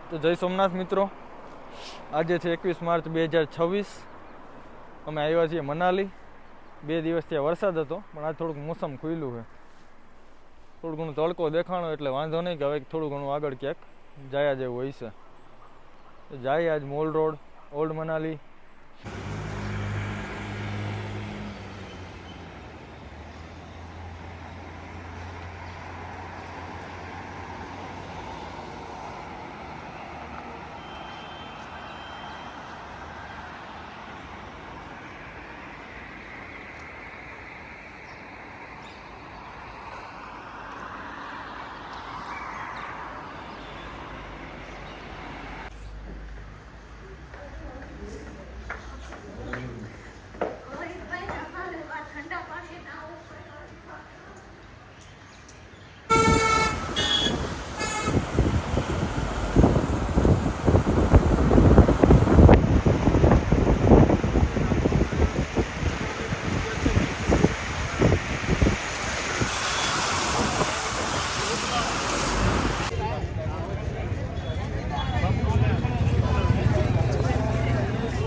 તો જય સોમનાથ મિત્રો, આજે છે 21 માર્ચ 2026। અમે આવ્યા છીએ મનાલી। 2 દિવસ ત્યાં વરસાદ હતો, પણ આજ થોડુંક મોસમ ખુલ્લું છે, થોડું ઘણું તડકો દેખાણો એટલે વાંધો નહીં કે હવે થોડું ઘણું આગળ ક્યાંક જાયા જેવું હોય છે। તો જાય આજ મોલ રોડ ઓલ્ડ મનાલી।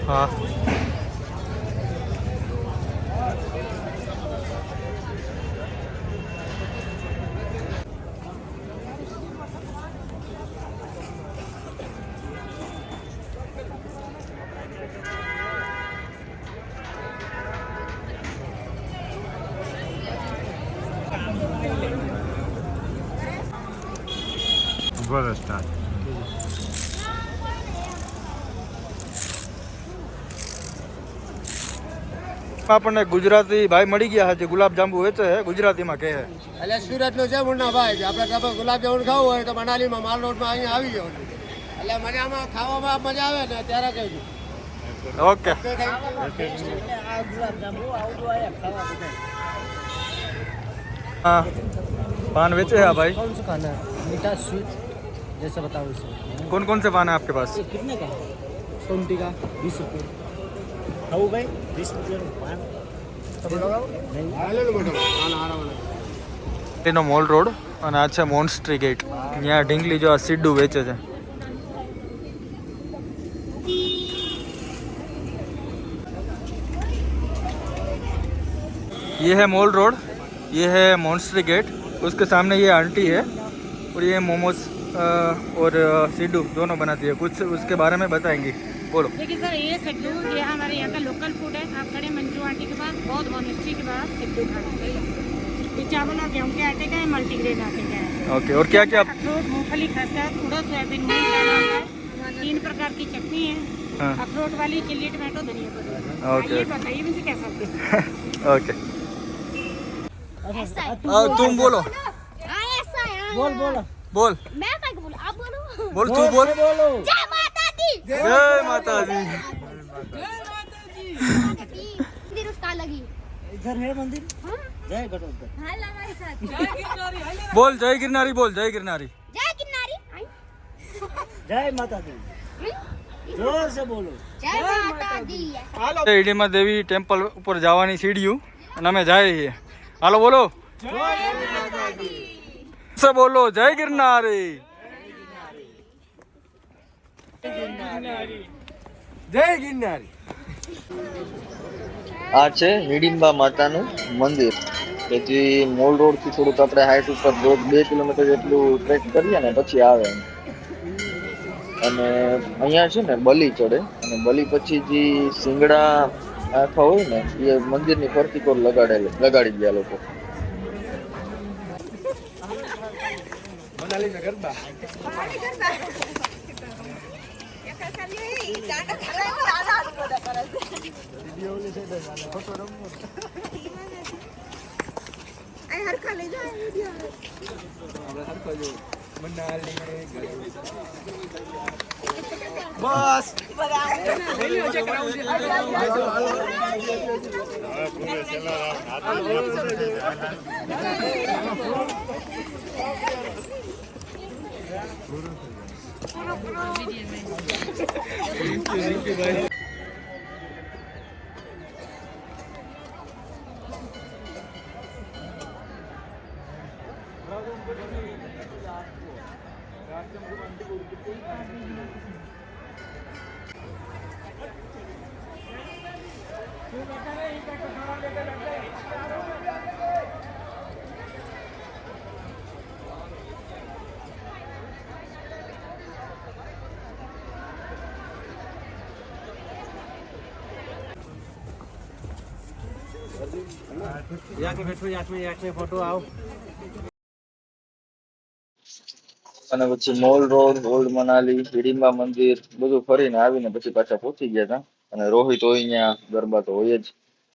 हाँ, Brother start. આપણને ગુજરાતી ભાઈ મળી ગયા છે, ગુલાબ જાંબુ વેચે છે, ગુજરાતીમાં કહે એટલે સુરતનો છે મુન્ના ભાઈ, આપણે તમે ગુલાબ જામુન ખાવું હોય તો મનાલીમાં માલ રોડમાં અહીંયા આવી જાવ, એટલે મને આમાં ખાવામાં મજા આવે ને ત્યારે કહેજો। ઓકે, हाँ पान बेचे हैं भाई? कौन सा खाना है? मीठा स्वीट जैसा बताओ इसे। कौन कौन से पान है आपके पास? ये कितने का? 20 का 20 रुपये। खाओ भाई 20 रुपये पान। એનો મોલ રોડ અને આ છે મોન્સ્ટ્રી ગેટ। ત્યાં ઢીંગલી જો આ સીડું વેચે છે। ये है मॉल रोड, ये है मोन्स्ट्री गेट, उसके सामने ये आंटी है और ये मोमोज और सिड्डू दोनों बनाती है। कुछ उसके बारे में बताएंगी, बोलो। देखिए सर, ये सिड्डू ये हमारे यहाँ का लोकल फूड है। आप खड़े मंजू आंटी के पास, बहुत मोनेस्ट्री के पास सिड्डू खाना चाहिए। ये चावल और गेहूँ के आटे का है, मल्टीग्रेन आटे का है। ओके, और क्या क्या? अखरोट, मूंगफली, खसखस, थोड़ा सोयाबीन मूंग डाला होता है। 3 प्रकार की चटनी है, हाँ। अखरोट वाली, चिल्ली टमाटो, धनिया पत्ता। ओके। ये बताइए मुझे कैसा लगता है? ओके, तुम बोलो। बोल बोल बोल मैं क्या बोलूं, आप बोलो। बोल, तू बोल। बोलो। जय माता दी। जय माता दी। मंदिर उसका लगी। इधर है मंदिर। हाँ? जय गणोदर। हाँ, हमारे साथ। बोल जय गिरनारी, बोल जय गिरनारी। जय किन्नारी। जय माता दी। जोर से बोलो। जय माता दी। ઈડીમાં દેવી ટેમ્પલ ઉપર જવાની સીડીયું અને અમે જાય છીએ। હાલો બોલો, से बोलो जय गिरनारी। જય ગિરનારી। આ છે હિડિંબા માતાનું મંદિર કે જે મોલ રોડ થી થોડુંક આપણે હાઈટ ઉપર 2 કિલોમીટર જેટલું ટ્રેક કરીએ ને પછી આવે એમ। અને અહીંયા છે ને બલી ચડે અને બલી પછી જે શિંગડા આખા હોય ને એ મંદિરની ફરતી કોર લગાડી ગયા લોકો। મનાલી में गरबा बस ફોટો આવો. અને પછી મોલ રોડ, ઓલ્ડ મનાલી, હિડીંબા મંદિર બધું ફરીને આવીને પછી પાછા પહોંચી ગયા હતા. અને રોહિત હોય ત્યાં ગરબા તો હોય જ.